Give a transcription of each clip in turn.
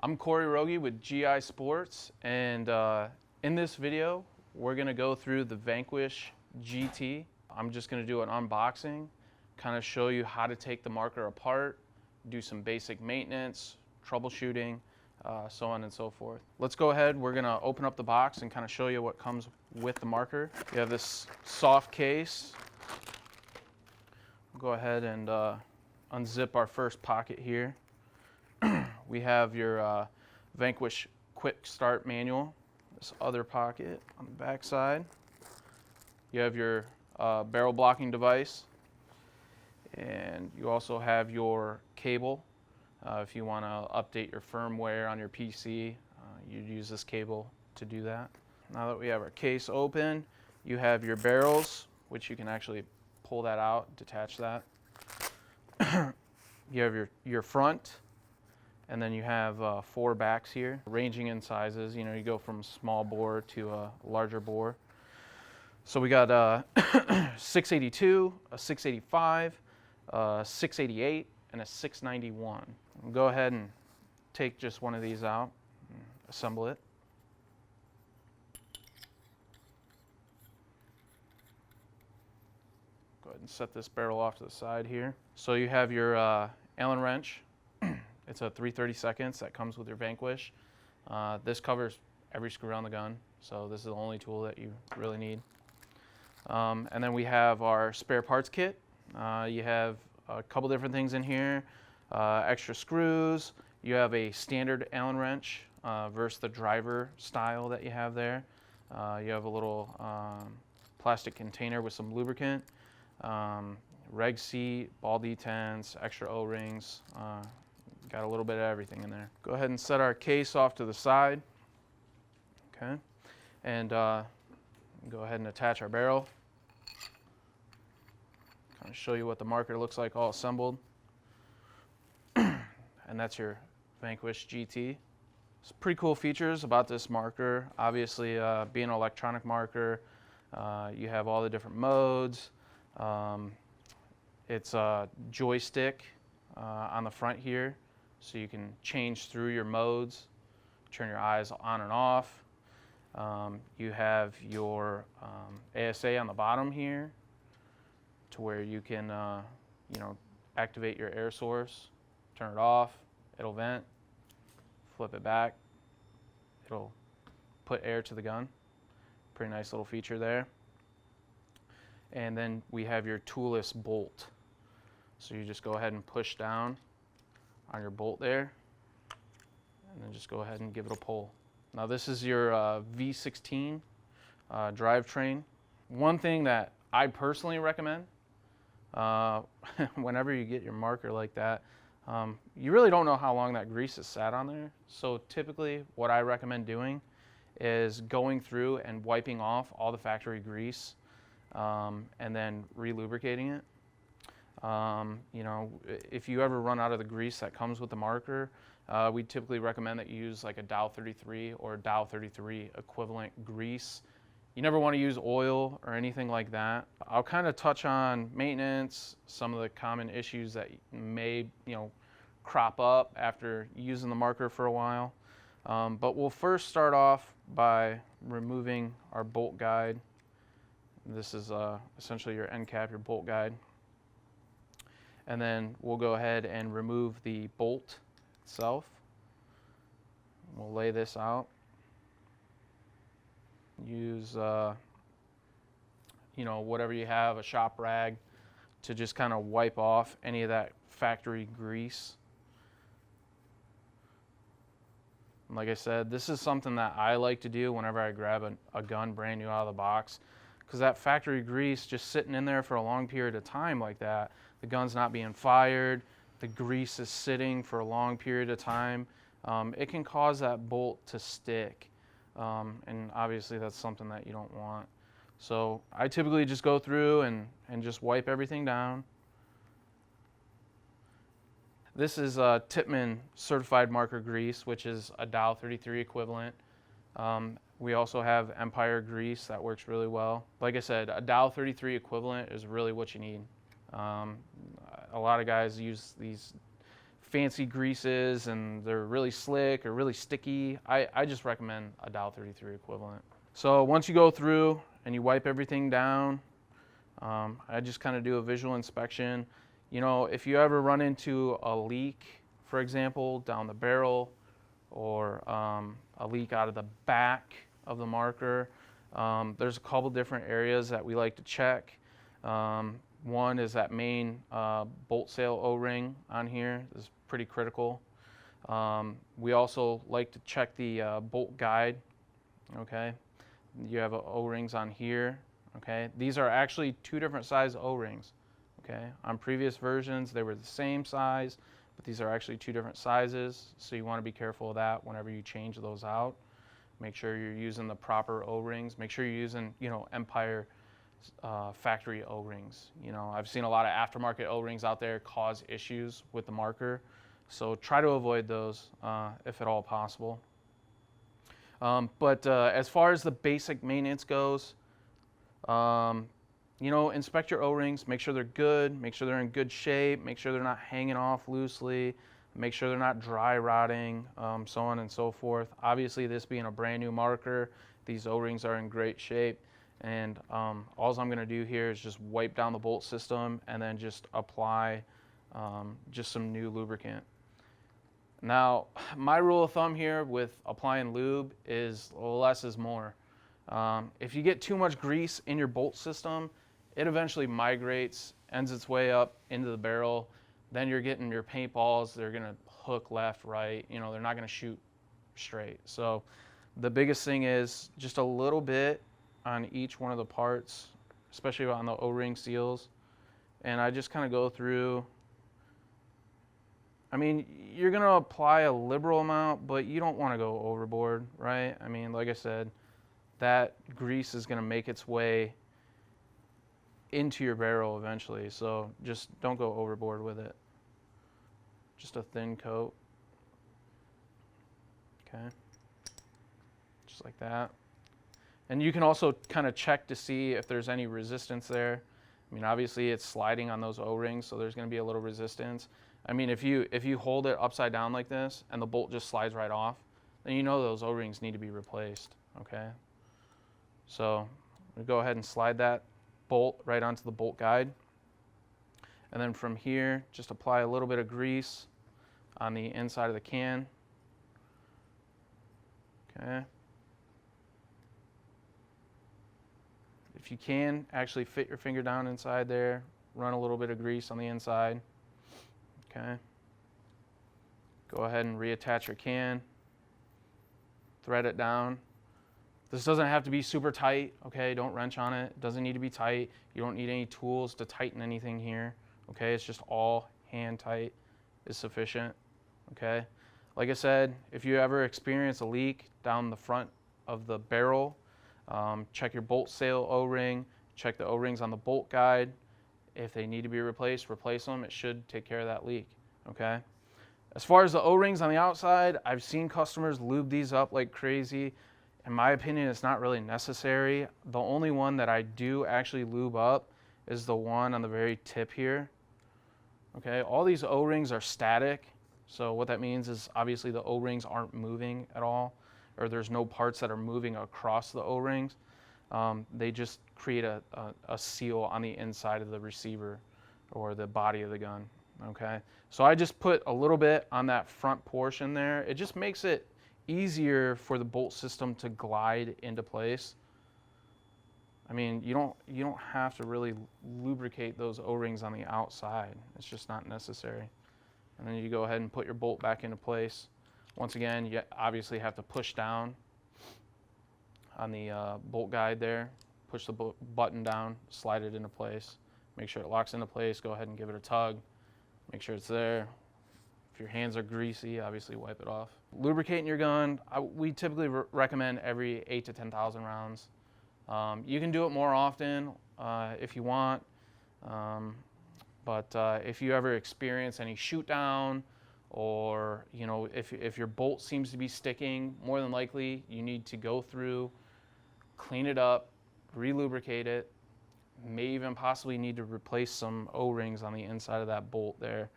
I'm Corey Rogie with GI Sports, and in this video we're going to go through the Vanquish GT. I'm just going to do an unboxing, kind of show you how to take the marker apart, do some basic maintenance, troubleshooting, so on and so forth. Let's go ahead, we're going to open up the box and kind of show you what comes with the marker. You have this soft case. Go ahead and unzip our first pocket here. We have your Vanquish Quick Start Manual, this other pocket on the back side. You have your barrel blocking device, and you also have your cable. If you want to update your firmware on your PC, you'd use this cable to do that. Now that we have our case open, you have your barrels, which you can actually pull that out, detach that. You have your front, and then you have 4 backs here, ranging in sizes. You know, you go from small bore to a larger bore. So we got a 682, a 685, a 688, and a 691. We'll go ahead and take just one of these out and assemble it. Go ahead and set this barrel off to the side here. So you have your Allen wrench. It's a 3/32 that comes with your Vanquish. This covers every screw on the gun, so this is the only tool that you really need. And then we have our spare parts kit. You have a couple different things in here, extra screws. You have a standard Allen wrench versus the driver style that you have there. You have a little plastic container with some lubricant, reg seat, ball detents, extra O-rings. Got a little bit of everything in there. Go ahead and set our case off to the side. Okay, and go ahead and attach our barrel. Kind of show you what the marker looks like all assembled. And that's your Vanquish GT. Some pretty cool features about this marker. Obviously, being an electronic marker, you have all the different modes. It's a joystick on the front here, so you can change through your modes, turn your eyes on and off. You have your ASA on the bottom here, to where you can activate your air source, turn it off, it'll vent, flip it back, it'll put air to the gun. Pretty nice little feature there. And then we have your toolless bolt. So you just go ahead and push down on your bolt there, and then just go ahead and give it a pull. Now this is your V16 drivetrain. One thing that I personally recommend, whenever you get your marker like that, you really don't know how long that grease has sat on there. So typically what I recommend doing is going through and wiping off all the factory grease, and then re-lubricating it. If you ever run out of the grease that comes with the marker, we typically recommend that you use like a Dow 33 or Dow 33 equivalent grease. You never want to use oil or anything like that. I'll kind of touch on maintenance, some of the common issues that may crop up after using the marker for a while. But we'll first start off by removing our bolt guide. This is essentially your end cap, your bolt guide. And then we'll go ahead and remove the bolt itself. We'll lay this out. Use whatever you have, a shop rag, to just kind of wipe off any of that factory grease. And like I said, this is something that I like to do whenever I grab a gun brand new out of the box, because that factory grease just sitting in there for a long period of time like that, the gun's not being fired, the grease is sitting for a long period of time, it can cause that bolt to stick, and obviously that's something that you don't want. So I typically just go through and just wipe everything down. This is Tippmann certified marker grease, which is a Dow 33 equivalent. We also have Empire grease that works really well. Like I said, a Dow 33 equivalent is really what you need. A lot of guys use these fancy greases and they're really slick or really sticky, I just recommend a Dow 33 equivalent. So once you go through and you wipe everything down, I just kind of do a visual inspection. You know, if you ever run into a leak, for example, down the barrel, or a leak out of the back of the marker, there's a couple different areas that we like to check. One is that main bolt sail O-ring on here. This is pretty critical. We also like to check the bolt guide. Okay, you have O-rings on here. Okay, these are actually two different size O-rings. Okay, on previous versions they were the same size, but these are actually two different sizes, so you want to be careful of that whenever you change those out. Make sure you're using the proper O-rings. Make sure you're using, you know, Empire factory O-rings. You know, I've seen a lot of aftermarket O-rings out there cause issues with the marker, so try to avoid those if at all possible. But as far as the basic maintenance goes, you know, inspect your O-rings, make sure they're good, make sure they're in good shape, make sure they're not hanging off loosely, make sure they're not dry rotting, so on and so forth. Obviously, this being a brand new marker, these O-rings are in great shape, and all I'm going to do here is just wipe down the bolt system and then just apply just some new lubricant. Now, my rule of thumb here with applying lube is less is more. If you get too much grease in your bolt system, it eventually migrates, ends its way up into the barrel. Then you're getting your paintballs, they're gonna hook left, right, you know, they're not gonna shoot straight. So the biggest thing is just a little bit on each one of the parts, especially on the O-ring seals. And I just kind of go through. I mean, you're gonna apply a liberal amount, but you don't wanna go overboard, right? I mean, like I said, that grease is gonna make its way into your barrel eventually, so just don't go overboard with it. Just a thin coat. Okay, just like that. And you can also kind of check to see if there's any resistance there. I mean, obviously it's sliding on those O-rings, so there's going to be a little resistance. I mean, if you hold it upside down like this and the bolt just slides right off, then you know those O-rings need to be replaced. Okay, so we go ahead and slide that bolt right onto the bolt guide, and then from here just apply a little bit of grease on the inside of the can. Okay, if you can actually fit your finger down inside there, run a little bit of grease on the inside. Okay, go ahead and reattach your can, thread it down. This doesn't have to be super tight, okay? Don't wrench on it. It doesn't need to be tight. You don't need any tools to tighten anything here, okay? It's just all hand tight is sufficient, okay? Like I said, if you ever experience a leak down the front of the barrel, check your bolt sail O-ring, check the O-rings on the bolt guide. If they need to be replaced, replace them. It should take care of that leak, okay? As far as the O-rings on the outside, I've seen customers lube these up like crazy. In my opinion, it's not really necessary. The only one that I do actually lube up is the one on the very tip here. Okay, all these O-rings are static. So what that means is obviously the O-rings aren't moving at all, or there's no parts that are moving across the O-rings. They just create a seal on the inside of the receiver or the body of the gun. Okay, so I just put a little bit on that front portion there. It just makes it easier for the bolt system to glide into place. I mean, you don't have to really lubricate those O-rings on the outside. It's just not necessary. And then you go ahead and put your bolt back into place. Once again, you obviously have to push down on the bolt guide there. Push the button down, slide it into place. Make sure it locks into place. Go ahead and give it a tug. Make sure it's there. If your hands are greasy, obviously wipe it off. Lubricating your gun, we typically recommend every 8 to 10,000 rounds. You can do it more often if you want, but if you ever experience any shoot down, or you know, if your bolt seems to be sticking, more than likely you need to go through, clean it up, re-lubricate it. May even possibly need to replace some O-rings on the inside of that bolt there.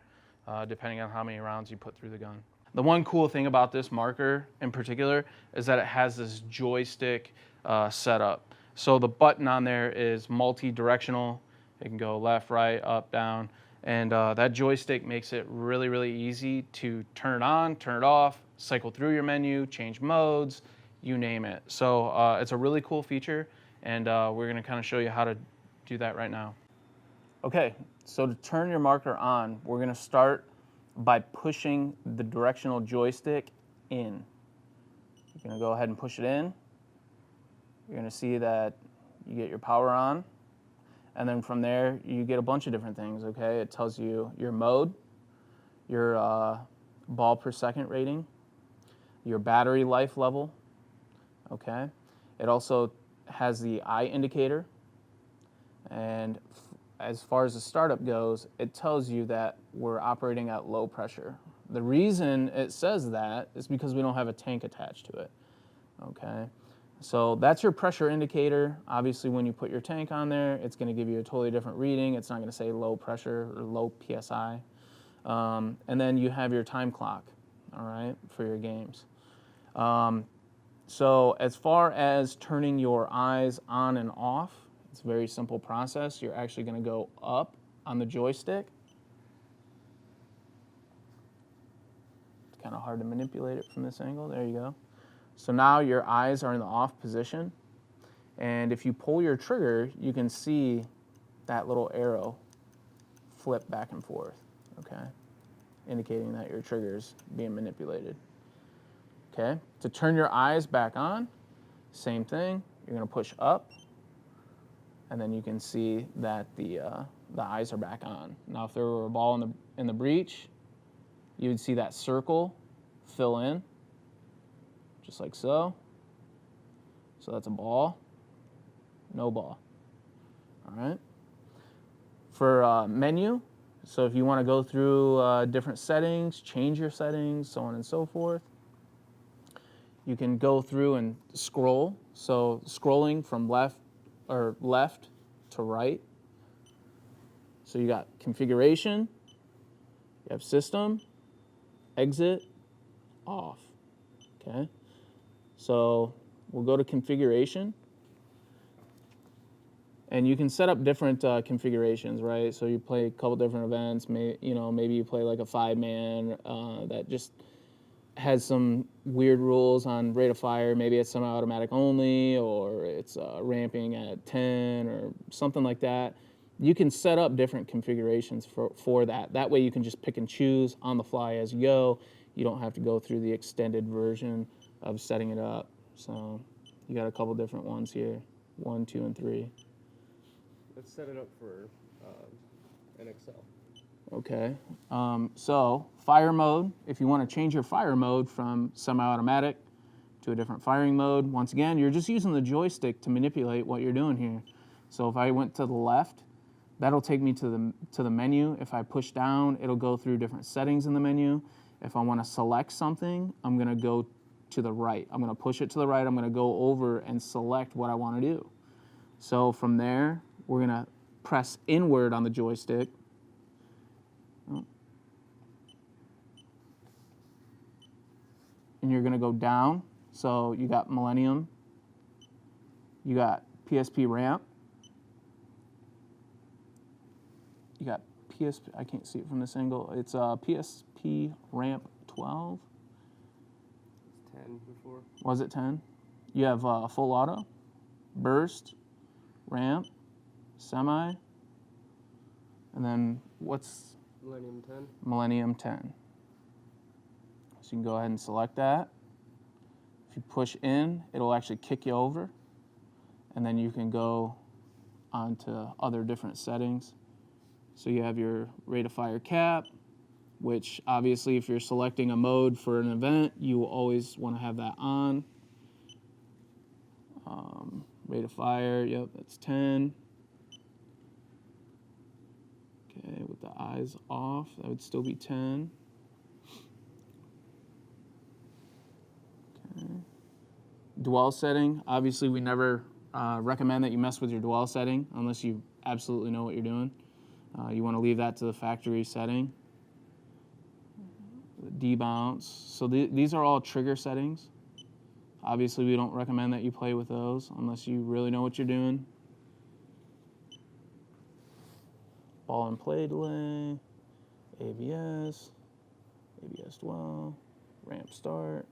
depending on how many rounds you put through the gun. The one cool thing about this marker in particular is that it has this joystick setup. So the button on there is multi-directional. It can go left, right, up, down, and that joystick makes it really, really easy to turn it on, turn it off, cycle through your menu, change modes, you name it. So it's a really cool feature, and we're gonna kind of show you how to do that right now. Okay, so to turn your marker on, we're gonna start by pushing the directional joystick in. You're gonna go ahead and push it in. You're gonna see that you get your power on, and then from there you get a bunch of different things, okay? It tells you your mode, your ball per second rating, your battery life level, okay? It also has the eye indicator, and as far as the startup goes, it tells you that we're operating at low pressure. The reason it says that is because we don't have a tank attached to it, okay? So that's your pressure indicator. Obviously, when you put your tank on there, it's gonna give you a totally different reading. It's not gonna say low pressure or low PSI. And then you have your time clock, all right, for your games. So as far as turning your eyes on and off, it's a very simple process. You're actually gonna go up on the joystick. It's kind of hard to manipulate it from this angle. There you go. So now your eyes are in the off position. And if you pull your trigger, you can see that little arrow flip back and forth, okay? Indicating that your trigger is being manipulated. Okay, to turn your eyes back on, same thing. You're gonna push up, and then you can see that the eyes are back on. Now, if there were a ball in the breech, you would see that circle fill in, just like so. So that's a ball, no ball. All right. For menu, so if you want to go through different settings, change your settings, so on and so forth, you can go through and scroll. So scrolling from left to right. So you got configuration, you have system, exit, off, okay? So we'll go to configuration, and you can set up different configurations, right? So you play a couple different events, maybe you play like a 5-man that just has some weird rules on rate of fire. Maybe it's semi-automatic only, or it's ramping at 10 or something like that. You can set up different configurations for that. That way you can just pick and choose on the fly as you go. You don't have to go through the extended version of setting it up. So you got a couple different ones here, 1, 2, and 3. Let's set it up for an Excel. Okay, so fire mode, if you want to change your fire mode from semi-automatic to a different firing mode, once again, you're just using the joystick to manipulate what you're doing here. So if I went to the left, that'll take me to the menu. If I push down, it'll go through different settings in the menu. If I want to select something, I'm going to go to the right. I'm going to push it to the right. I'm going to go over and select what I want to do. So from there, we're going to press inward on the joystick. And you're going to go down. So you got Millennium. You got PSP ramp. You got PSP, I can't see it from this angle. It's PSP ramp 12. It's 10 before. Was it 10? You have full auto, burst, ramp, semi, and then what's? Millennium 10. Millennium 10. So you can go ahead and select that. If you push in, it'll actually kick you over, and then you can go onto other different settings. So you have your rate of fire cap, which obviously if you're selecting a mode for an event, you will always want to have that on. Rate of fire, yep, that's 10. Okay, with the eyes off, that would still be 10. Okay. Dwell setting, obviously we never recommend that you mess with your dwell setting unless you absolutely know what you're doing. You want to leave that to the factory setting. debounce. So these are all trigger settings. Obviously, we don't recommend that you play with those unless you really know what you're doing. Ball and play delay, ABS dwell, ramp start.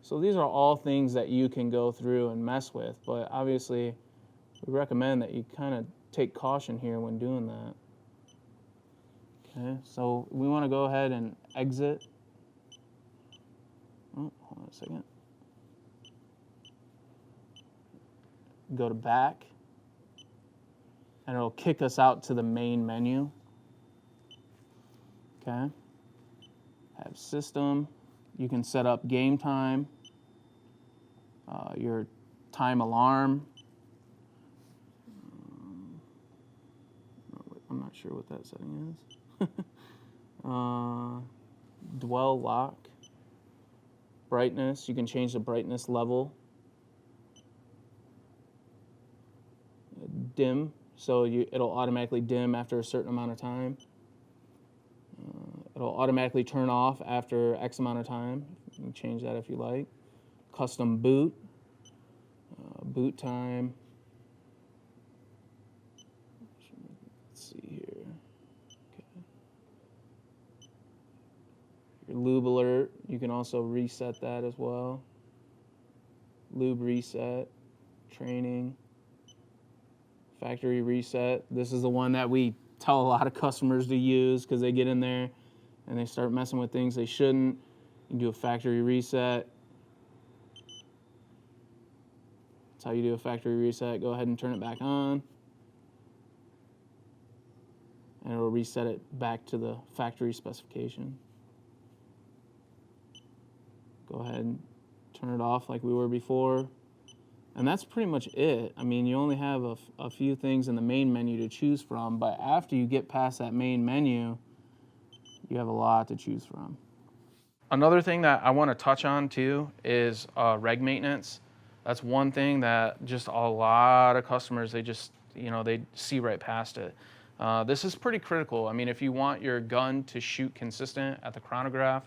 So these are all things that you can go through and mess with, but obviously we recommend that you kind of take caution here when doing that. Okay, so we want to go ahead and exit. Oh, hold on a second. Go to back, and it'll kick us out to the main menu. Okay. Have system. You can set up game time, your time alarm. I'm not sure what that setting is. Dwell lock. Brightness. You can change the brightness level. Dim. So it'll automatically dim after a certain amount of time. It'll automatically turn off after X amount of time. You can change that if you like. Custom boot. Boot time. Let's see here. Okay. Your lube alert. You can also reset that as well. Lube reset. Training. Factory reset. This is the one that we tell a lot of customers to use because they get in there and they start messing with things they shouldn't. You can do a factory reset. That's how you do a factory reset. Go ahead and turn it back on. And it'll reset it back to the factory specification. Go ahead and turn it off like we were before. And that's pretty much it. I mean, you only have a few things in the main menu to choose from, but after you get past that main menu, you have a lot to choose from. Another thing that I want to touch on too is reg maintenance. That's one thing that just a lot of customers, they just, they see right past it. This is pretty critical. I mean, if you want your gun to shoot consistent at the chronograph,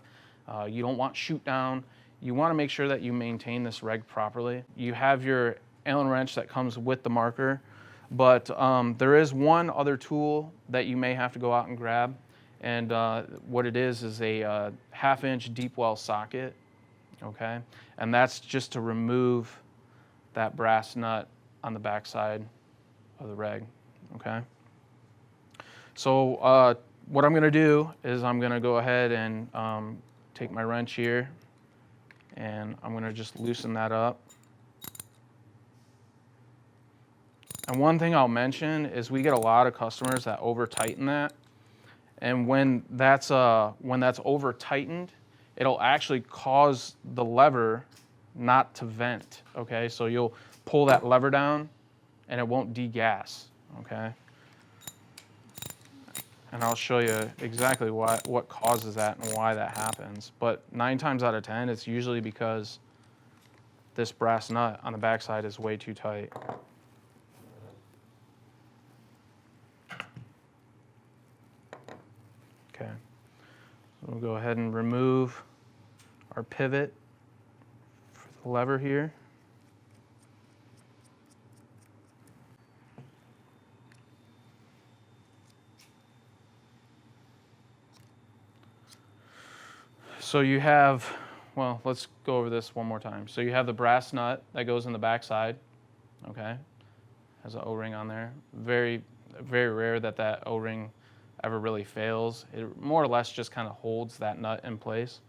you don't want shoot down, you want to make sure that you maintain this reg properly. You have your Allen wrench that comes with the marker, but there is one other tool that you may have to go out and grab, and what it is a 1/2-inch deep well socket, okay? And that's just to remove that brass nut on the back side of the reg, okay? So what I'm gonna do is I'm gonna go ahead and take my wrench here, and I'm gonna just loosen that up. And one thing I'll mention is we get a lot of customers that over tighten that. And when that's over tightened, it'll actually cause the lever not to vent, okay? So you'll pull that lever down and it won't degas, okay? And I'll show you exactly what causes that and why that happens. But 9 times out of 10, it's usually because this brass nut on the backside is way too tight. Okay, so we'll go ahead and remove our pivot for the lever here. So you have, well, let's go over this one more time. So you have the brass nut that goes in the backside, okay? Has an O-ring on there. Very, very rare that O-ring ever really fails. It more or less just kind of holds that nut in place.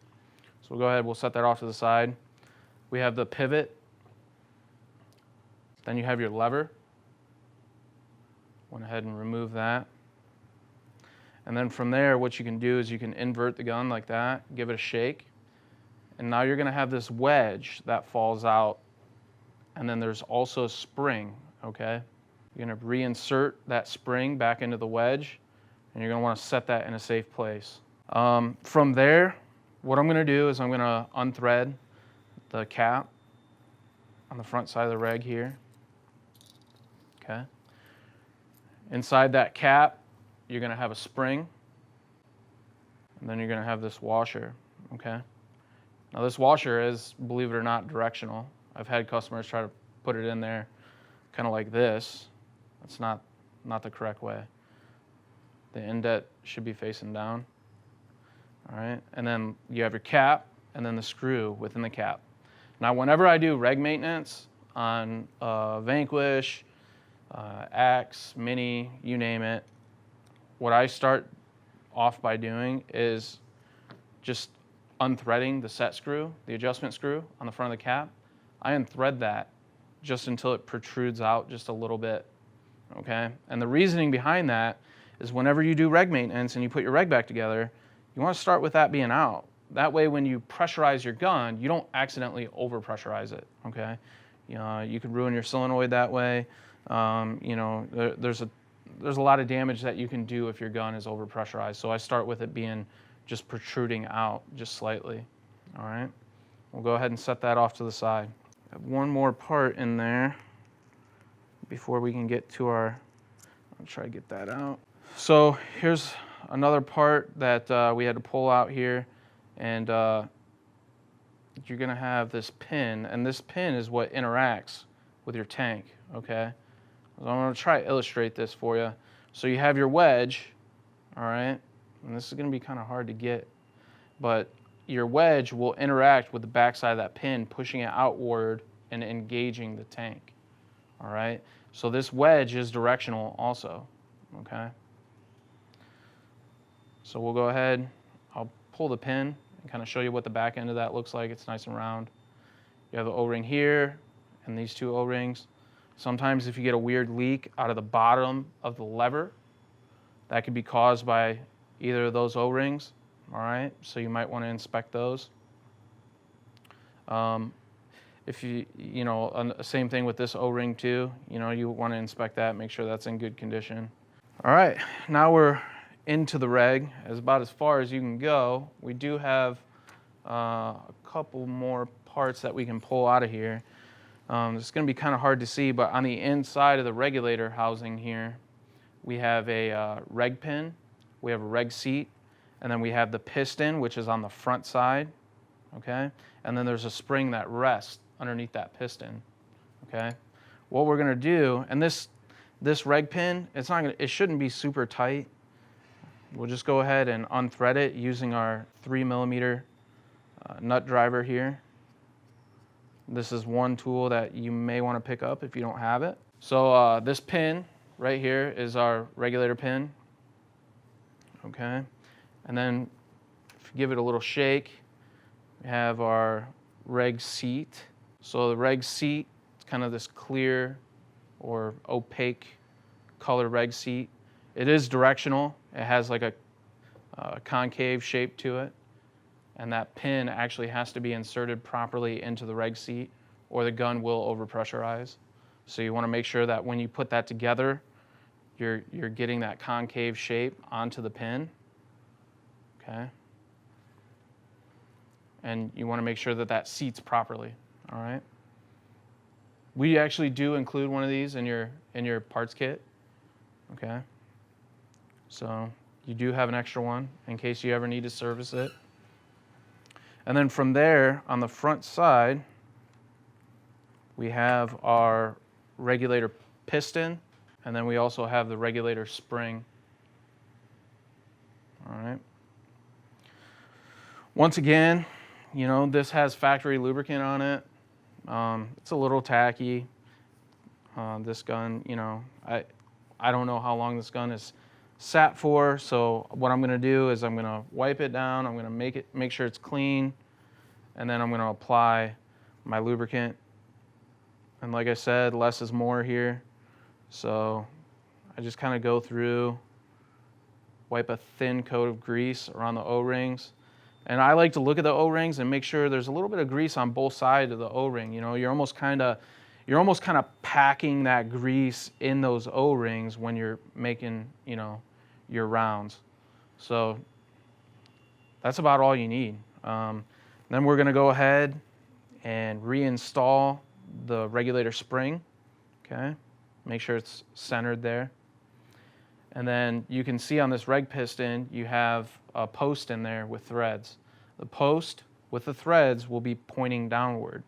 So we'll go ahead, we'll set that off to the side. We have the pivot. Then you have your lever. Went ahead and remove that. And then from there, what you can do is you can invert the gun like that, give it a shake. And now you're gonna have this wedge that falls out. And then there's also a spring, okay? You're gonna reinsert that spring back into the wedge, and you're gonna wanna set that in a safe place. From there, what I'm gonna do is I'm gonna unthread the cap on the front side of the reg here, okay? Inside that cap, you're gonna have a spring, and then you're gonna have this washer, okay? Now this washer is, believe it or not, directional. I've had customers try to put it in there kind of like this. That's not the correct way. The indet should be facing down. All right, and then you have your cap and then the screw within the cap. Now whenever I do reg maintenance on Vanquish, Axe, Mini, you name it, what I start off by doing is just unthreading the set screw, the adjustment screw on the front of the cap. I unthread that just until it protrudes out just a little bit, okay? And the reasoning behind that is whenever you do reg maintenance and you put your reg back together, you want to start with that being out. That way when you pressurize your gun, you don't accidentally over-pressurize it, okay? You could ruin your solenoid that way. There's a lot of damage that you can do if your gun is over-pressurized. So I start with it being just protruding out just slightly, all right? We'll go ahead and set that off to the side. I have one more part in there before we can get to our, I'll try to get that out. So here's another part that we had to pull out here, and you're gonna have this pin, and this pin is what interacts with your tank, okay? So I'm gonna try to illustrate this for you. So you have your wedge, all right? And this is gonna be kind of hard to get, but your wedge will interact with the backside of that pin, pushing it outward and engaging the tank, all right? So this wedge is directional also, okay? So we'll go ahead, I'll pull the pin and kind of show you what the back end of that looks like. It's nice and round. You have the O-ring here and these two O-rings. Sometimes if you get a weird leak out of the bottom of the lever, that could be caused by either of those O-rings, all right? So you might want to inspect those. If same thing with this O-ring too, you want to inspect that, make sure that's in good condition. All right, now we're into the reg, about as far as you can go. We do have a couple more parts that we can pull out of here. It's going to be kind of hard to see, but on the inside of the regulator housing here, we have a reg pin, we have a reg seat, and then we have the piston, which is on the front side, okay? And then there's a spring that rests underneath that piston, okay? What we're going to do, and this reg pin, it shouldn't be super tight. We'll just go ahead and unthread it using our 3mm nut driver here. This is one tool that you may want to pick up if you don't have it. So this pin right here is our regulator pin, okay? And then if you give it a little shake, we have our reg seat. So the reg seat is kind of this clear or opaque color reg seat. It is directional. It has like a concave shape to it. And that pin actually has to be inserted properly into the reg seat or the gun will overpressurize. So you want to make sure that when you put that together, you're getting that concave shape onto the pin, okay? And you want to make sure that that seats properly, all right? We actually do include one of these in your parts kit, okay? So you do have an extra one in case you ever need to service it. And then from there, on the front side, we have our regulator piston, and then we also have the regulator spring. All right. Once again, this has factory lubricant on it. It's a little tacky. This gun, I don't know how long this gun is sat for, so what I'm going to do is I'm going to wipe it down, I'm going to make sure it's clean, and then I'm going to apply my lubricant. And like I said, less is more here, so I just kind of go through, wipe a thin coat of grease around the O-rings, and I like to look at the O-rings and make sure there's a little bit of grease on both sides of the O-ring. You're almost kind of packing that grease in those O-rings when you're making, your rounds. So that's about all you need. Then we're going to go ahead and reinstall the regulator spring, okay? Make sure it's centered there. And then you can see on this reg piston, you have a post in there with threads. The post with the threads will be pointing downward.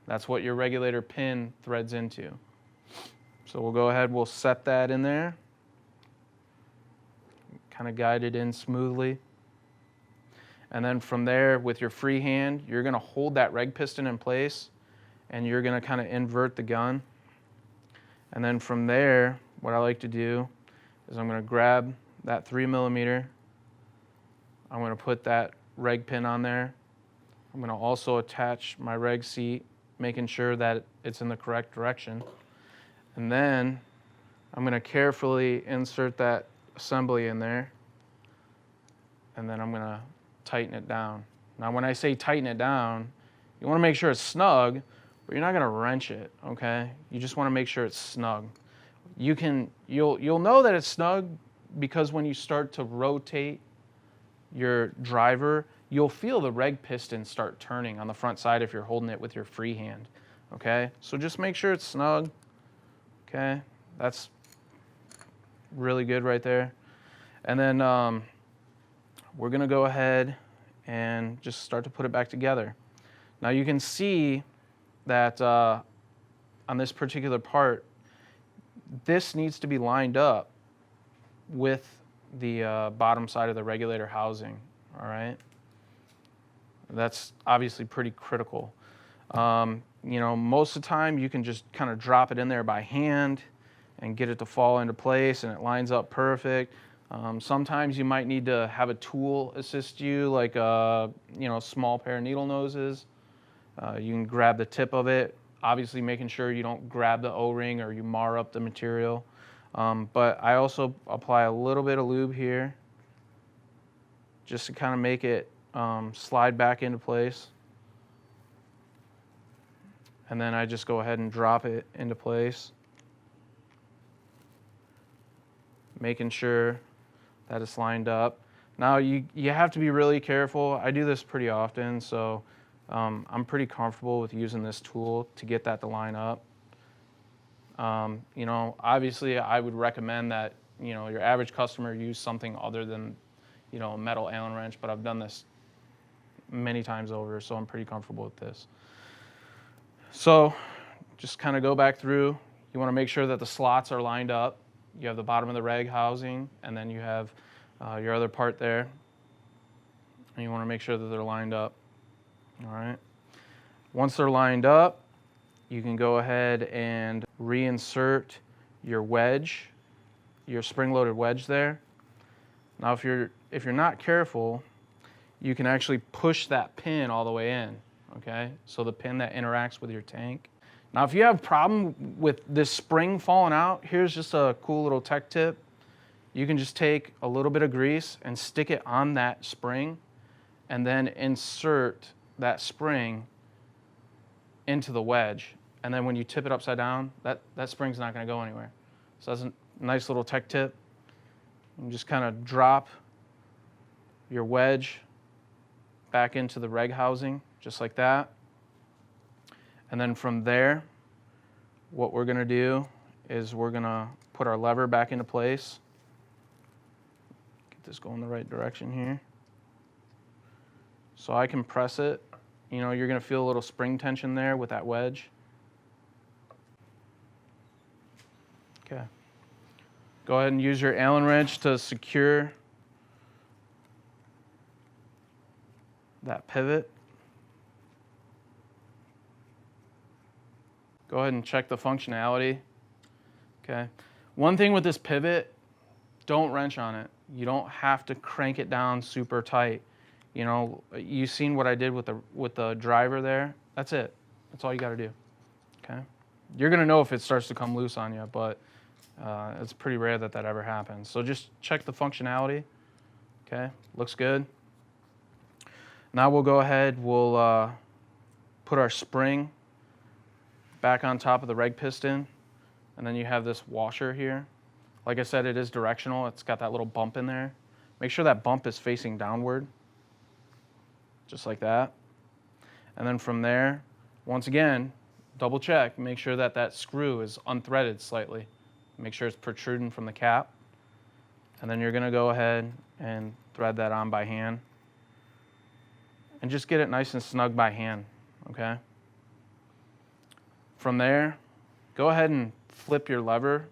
That's what your regulator pin threads into. So we'll go ahead, we'll set that in there. Kind of guide it in smoothly. And then from there, with your free hand, you're going to hold that reg piston in place, and you're going to kind of invert the gun. And then from there, what I like to do is I'm going to grab that 3mm. I'm going to put that reg pin on there. I'm going to also attach my reg seat, making sure that it's in the correct direction. And then I'm going to carefully insert that assembly in there, and then I'm going to tighten it down. Now when I say tighten it down, you want to make sure it's snug, but you're not going to wrench it, okay? You just want to make sure it's snug. You'll know that it's snug because when you start to rotate your driver, you'll feel the reg piston start turning on the front side if you're holding it with your free hand, okay? So just make sure it's snug, okay? That's really good right there. And then we're going to go ahead and just start to put it back together. Now you can see that on this particular part, this needs to be lined up with the bottom side of the regulator housing, all right? That's obviously pretty critical. You know, most of the time you can just kind of drop it in there by hand and get it to fall into place and it lines up perfect. Sometimes you might need to have a tool assist you, like you know, a small pair of needle noses. You can grab the tip of it, obviously making sure you don't grab the O-ring or you mar up the material. But I also apply a little bit of lube here just to kind of make it slide back into place. And then I just go ahead and drop it into place, making sure that it's lined up. Now you have to be really careful. I do this pretty often, so I'm pretty comfortable with using this tool to get that to line up. You know, obviously I would recommend that, you know, your average customer use something other than, you know, a metal Allen wrench, but I've done this many times over, so I'm pretty comfortable with this. So just kind of go back through. You want to make sure that the slots are lined up. You have the bottom of the reg housing, and then you have your other part there. And you want to make sure that they're lined up. All right. Once they're lined up, you can go ahead and reinsert your wedge, your spring-loaded wedge there. Now, if you're not careful, you can actually push that pin all the way in. Okay, so the pin that interacts with your tank. Now, if you have a problem with this spring falling out, here's just a cool little tech tip. You can just take a little bit of grease and stick it on that spring and then insert that spring into the wedge. And then when you tip it upside down, that spring's not going to go anywhere. So that's a nice little tech tip. You just kind of drop your wedge back into the reg housing, just like that. And then from there, what we're going to do is we're going to put our lever back into place. Get this going the right direction here. So I can press it. You know, you're going to feel a little spring tension there with that wedge. Okay. Go ahead and use your Allen wrench to secure that pivot. Go ahead and check the functionality. Okay. One thing with this pivot, don't wrench on it. You don't have to crank it down super tight. You know, you've seen what I did with the driver there. That's it. That's all you got to do. Okay. You're gonna know if it starts to come loose on you, but it's pretty rare that that ever happens. So just check the functionality. Okay. Looks good. Now we'll go ahead. We'll put our spring back on top of the reg piston, and then you have this washer here. Like I said, it is directional. It's got that little bump in there. Make sure that bump is facing downward, just like that. And then from there, once again, double check, make sure that that screw is unthreaded slightly. Make sure it's protruding from the cap. And then you're gonna go ahead and thread that on by hand. and just get it nice and snug by hand, okay? From there, go ahead and flip your lever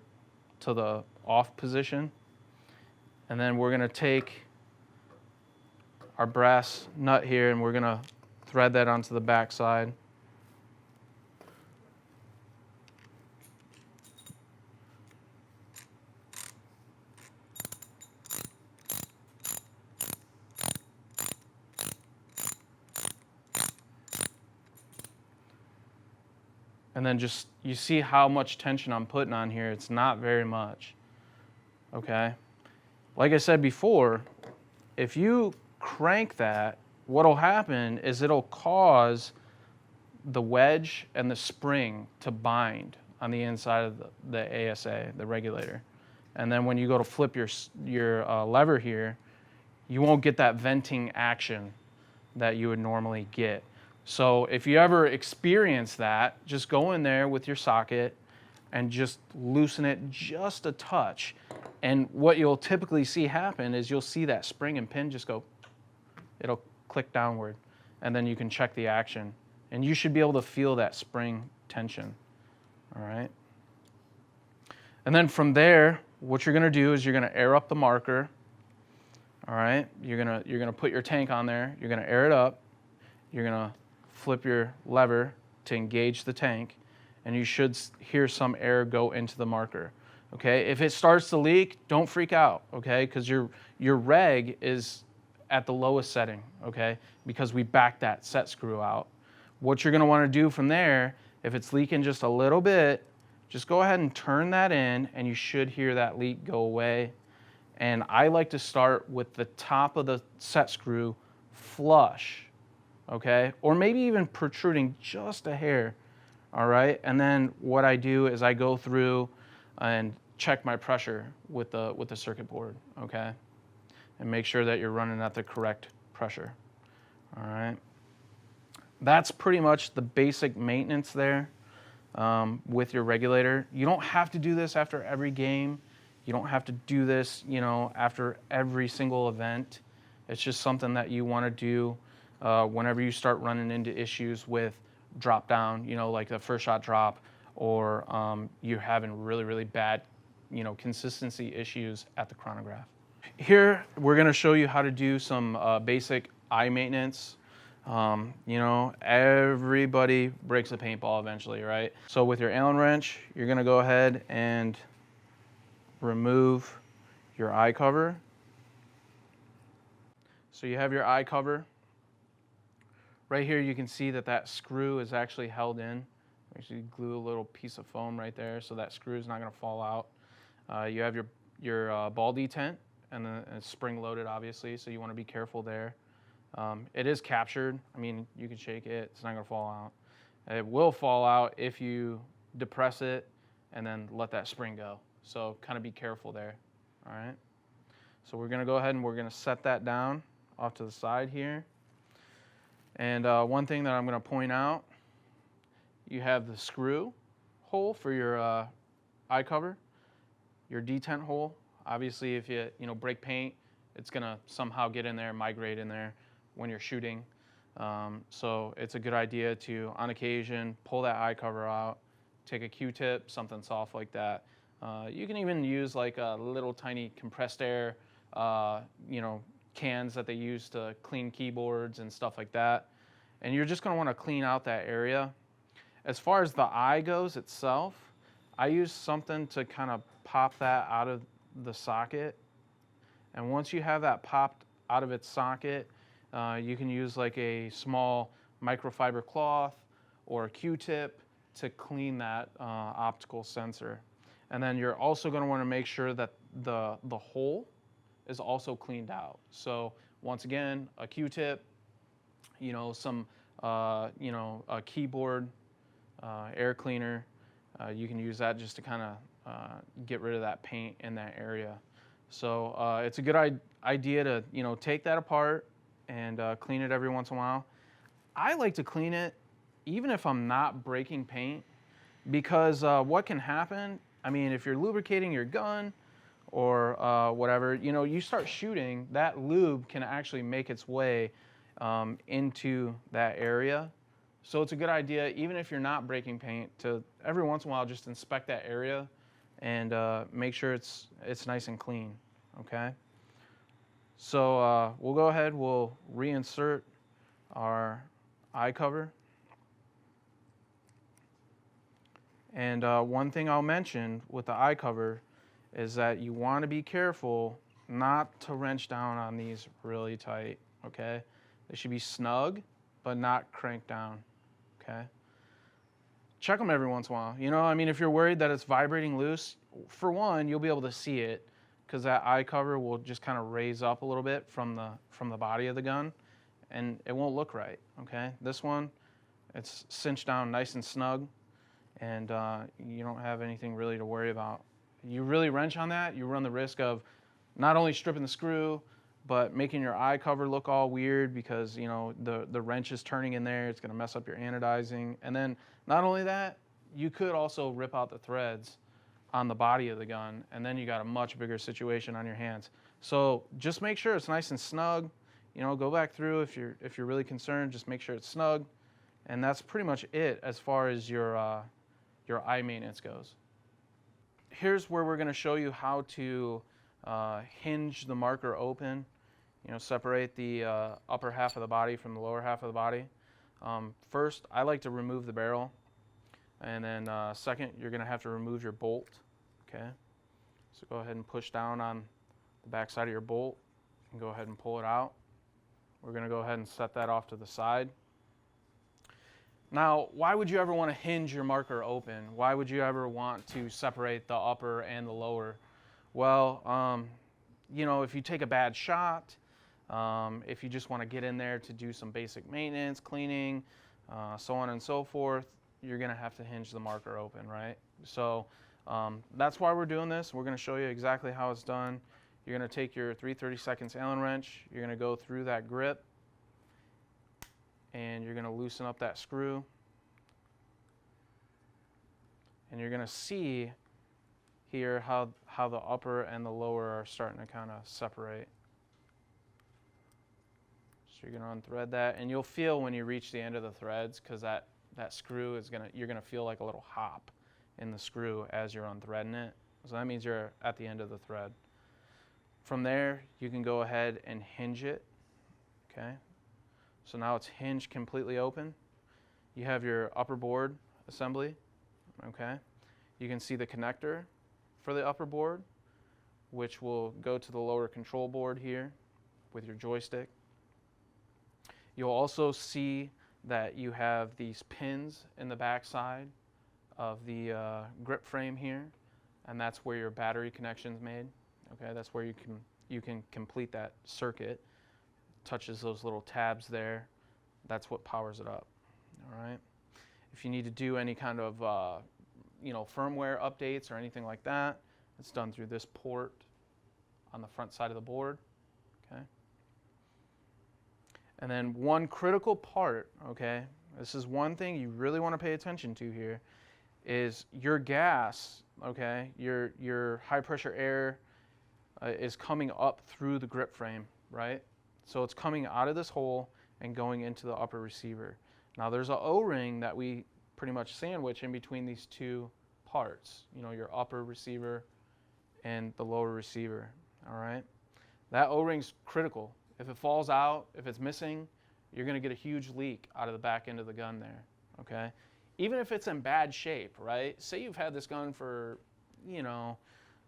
to the off position, and then we're gonna take our brass nut here and we're gonna thread that onto the back side. And then just, you see how much tension I'm putting on here. It's not very much, okay? Like I said before, if you crank that, what'll happen is it'll cause the wedge and the spring to bind on the inside of the ASA, the regulator. And then when you go to flip your lever here, you won't get that venting action that you would normally get. So if you ever experience that, just go in there with your socket and just loosen it just a touch. And what you'll typically see happen is you'll see that spring and pin just go, it'll click downward, and then you can check the action. And you should be able to feel that spring tension, all right? And then from there, what you're gonna do is you're gonna air up the marker, all right? You're gonna put your tank on there, you're gonna air it up, you're gonna flip your lever to engage the tank, and you should hear some air go into the marker, okay? If it starts to leak, don't freak out, okay? Because your reg is at the lowest setting, okay? Because we backed that set screw out. What you're gonna wanna do from there, if it's leaking just a little bit, just go ahead and turn that in, and you should hear that leak go away. And I like to start with the top of the set screw flush, okay? Or maybe even protruding just a hair, all right? And then what I do is I go through and check my pressure with the circuit board, okay? And make sure that you're running at the correct pressure, all right? That's pretty much the basic maintenance there with your regulator. You don't have to do this after every game. You don't have to do this, you know, after every single event. It's just something that you want to do whenever you start running into issues with drop down, you know, like the first shot drop, or you're having really, really bad, you know, consistency issues at the chronograph. Here, we're going to show you how to do some basic eye maintenance. You know, everybody breaks a paintball eventually, right? So with your Allen wrench, you're going to go ahead and remove your eye cover. So you have your eye cover. Right here you can see that that screw is actually held in. Actually glue a little piece of foam right there so that screw is not going to fall out. You have your ball detent, and then it's spring loaded obviously, so you want to be careful there. It is captured. I mean, you can shake it, it's not going to fall out. It will fall out if you depress it and then let that spring go. So kind of be careful there, all right? So we're going to go ahead and we're going to set that down off to the side here. And one thing that I'm going to point out, you have the screw hole for your eye cover, your detent hole. Obviously, if you break paint, it's going to somehow get in there, migrate in there when you're shooting. So it's a good idea to, on occasion, pull that eye cover out, take a Q-tip, something soft like that. You can even use like a little tiny compressed air, cans that they use to clean keyboards and stuff like that. And you're just going to want to clean out that area. As far as the eye goes itself, I use something to kind of pop that out of the socket. And once you have that popped out of its socket, you can use like a small microfiber cloth or a Q-tip to clean that optical sensor. And then you're also going to want to make sure that the hole is also cleaned out. So once again, a Q-tip, a keyboard air cleaner. You can use that just to kind of get rid of that paint in that area. So it's a good idea to take that apart and clean it every once in a while. I like to clean it even if I'm not breaking paint, because what can happen, I mean, if you're lubricating your gun or whatever, you start shooting, that lube can actually make its way into that area. So it's a good idea, even if you're not breaking paint, to every once in a while just inspect that area and make sure it's nice and clean, okay? So we'll go ahead, we'll reinsert our eye cover. And one thing I'll mention with the eye cover is that you want to be careful not to wrench down on these really tight, okay? They should be snug, but not cranked down, okay? Check them every once in a while. You know, I mean, if you're worried that it's vibrating loose, for one, you'll be able to see it because that eye cover will just kind of raise up a little bit from the body of the gun, and it won't look right, okay? This one, it's cinched down nice and snug, and you don't have anything really to worry about. You really wrench on that, you run the risk of not only stripping the screw, but making your eye cover look all weird because, you know, the wrench is turning in there. It's going to mess up your anodizing. And then not only that, you could also rip out the threads on the body of the gun, and then you got a much bigger situation on your hands. So just make sure it's nice and snug. You know, go back through if you're really concerned. Just make sure it's snug, and that's pretty much it as far as your eye maintenance goes. Here's where we're going to show you how to hinge the marker open. You know, separate the upper half of the body from the lower half of the body. First, I like to remove the barrel, and then second, you're going to have to remove your bolt. Okay, so go ahead and push down on the back side of your bolt and go ahead and pull it out. We're going to go ahead and set that off to the side. Now, why would you ever want to hinge your marker open? Why would you ever want to separate the upper and the lower? Well, you know, if you take a bad shot, if you just want to get in there to do some basic maintenance, cleaning, so on and so forth, you're going to have to hinge the marker open, right? So that's why we're doing this. We're going to show you exactly how it's done. You're going to take your 3/32 Allen wrench. You're going to go through that grip, and you're going to loosen up that screw. And you're going to see here how the upper and the lower are starting to kind of separate. So you're going to unthread that, and you'll feel when you reach the end of the threads, because that screw is you're going to feel like a little hop in the screw as you're unthreading it. So that means you're at the end of the thread. From there, you can go ahead and hinge it. Okay. So now it's hinged completely open. You have your upper board assembly. Okay. You can see the connector for the upper board, which will go to the lower control board here with your joystick. You'll also see that you have these pins in the back side of the grip frame here, and that's where your battery connection is made. Okay, that's where you can complete that circuit. Touches those little tabs there. That's what powers it up. All right. If you need to do any kind of you know, firmware updates or anything like that, it's done through this port on the front side of the board. Okay. And then one critical part, okay, this is one thing you really want to pay attention to here, is your gas, okay, your high pressure air is coming up through the grip frame, right? So it's coming out of this hole and going into the upper receiver. Now there's an O-ring that we pretty much sandwich in between these two parts, you know, your upper receiver and the lower receiver, all right? That O-ring's critical. If it falls out, if it's missing, you're going to get a huge leak out of the back end of the gun there, okay? Even if it's in bad shape, right? Say you've had this gun for, you know,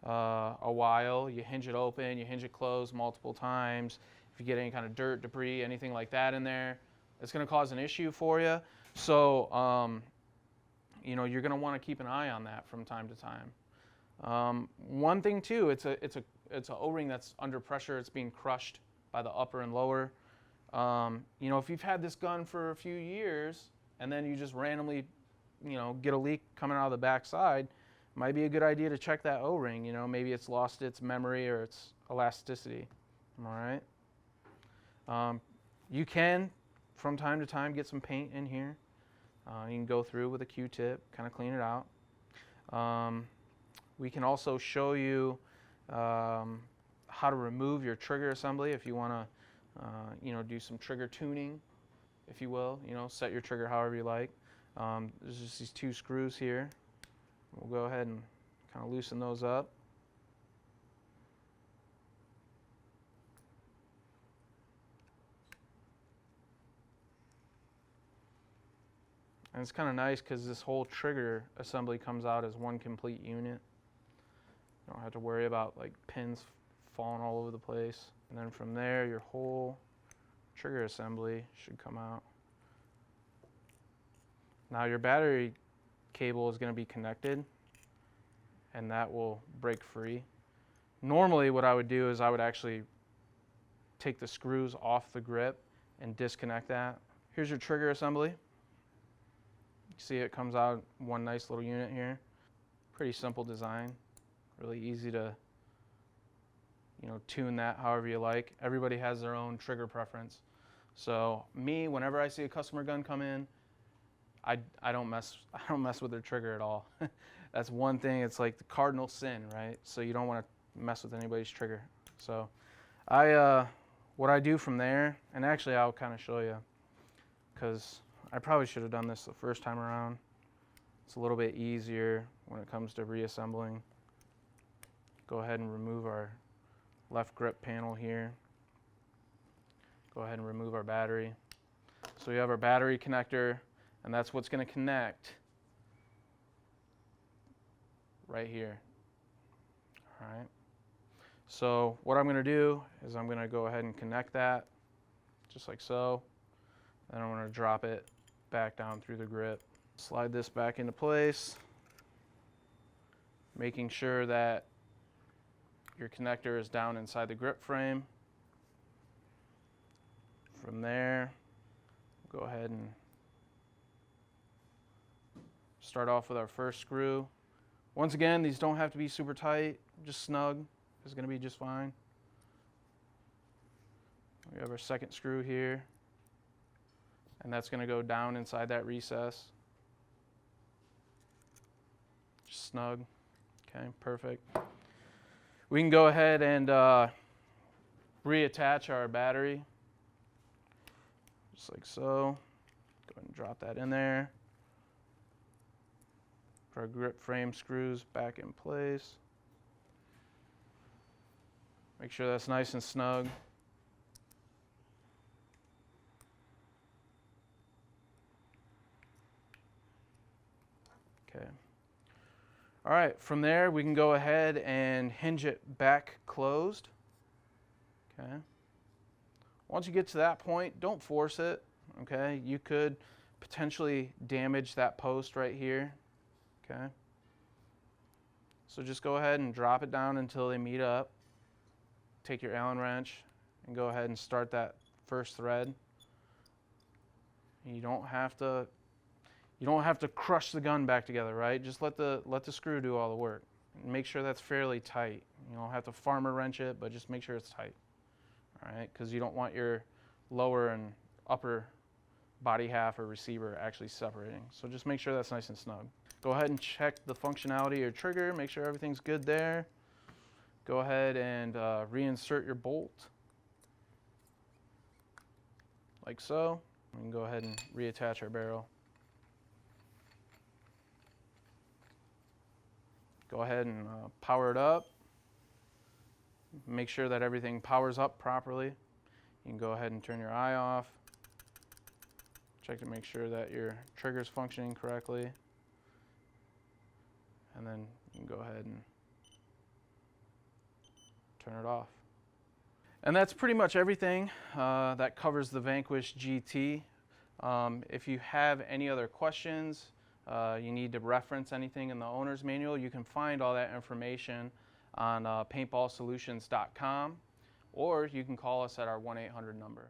a while, you hinge it open, you hinge it closed multiple times. If you get any kind of dirt, debris, anything like that in there, it's going to cause an issue for you. So, you know, you're going to want to keep an eye on that from time to time. One thing too, it's a O-ring that's under pressure. It's being crushed by the upper and lower. You know, if you've had this gun for a few years and then you just randomly, you know, get a leak coming out of the back side, it might be a good idea to check that O-ring. You know, maybe it's lost its memory or its elasticity. All right. You can, from time to time, get some paint in here. You can go through with a Q-tip, kind of clean it out. We can also show you how to remove your trigger assembly if you want you know, do some trigger tuning, if you will. You know, set your trigger however you like. There's just these 2 screws here. We'll go ahead and kind of loosen those up. And it's kind of nice because this whole trigger assembly comes out as one complete unit. You don't have to worry about like pins falling all over the place. And then from there, your whole trigger assembly should come out. Now your battery cable is going to be connected, and that will break free. Normally what I would do is I would actually take the screws off the grip and disconnect that. Here's your trigger assembly. You see it comes out one nice little unit here. Pretty simple design, really easy to, you know, tune that however you like. Everybody has their own trigger preference. So me, whenever I see a customer gun come in, I don't mess with their trigger at all. That's one thing. It's like the cardinal sin, right? So you don't want to mess with anybody's trigger. So what I do from there, and actually I'll kind of show you, because I probably should have done this the first time around. It's a little bit easier when it comes to reassembling. Go ahead and remove our left grip panel here. Go ahead and remove our battery. So we have our battery connector, and that's what's going to connect right here. All right. So what I'm going to do is I'm going to go ahead and connect that just like so. Then I'm going to drop it back down through the grip. Slide this back into place, making sure that your connector is down inside the grip frame. From there, go ahead and start off with our first screw. Once again, these don't have to be super tight, just snug is going to be just fine. We have our second screw here, and that's going to go down inside that recess. Just snug. Okay, perfect. We can go ahead and reattach our battery, just like so. Go ahead and drop that in there. Put our grip frame screws back in place. Make sure that's nice and snug. Okay. All right, from there we can go ahead and hinge it back closed. Okay. Once you get to that point, don't force it. Okay. You could potentially damage that post right here. Okay. So just go ahead and drop it down until they meet up. Take your Allen wrench and go ahead and start that first thread. You don't have to crush the gun back together, right? Just let the screw do all the work. Make sure that's fairly tight. You don't have to farmer wrench it, but just make sure it's tight. All right, because you don't want your lower and upper body half or receiver actually separating. So just make sure that's nice and snug. Go ahead and check the functionality of your trigger. Make sure everything's good there. Go ahead and reinsert your bolt, like so. We can go ahead and reattach our barrel. Go ahead and power it up. Make sure that everything powers up properly. You can go ahead and turn your eye off. Check to make sure that your trigger's functioning correctly. And then you can go ahead and turn it off. And that's pretty much everything that covers the Vanquish GT. If you have any other questions, you need to reference anything in the owner's manual, you can find all that information on paintballsolutions.com, or you can call us at our 1-800 number.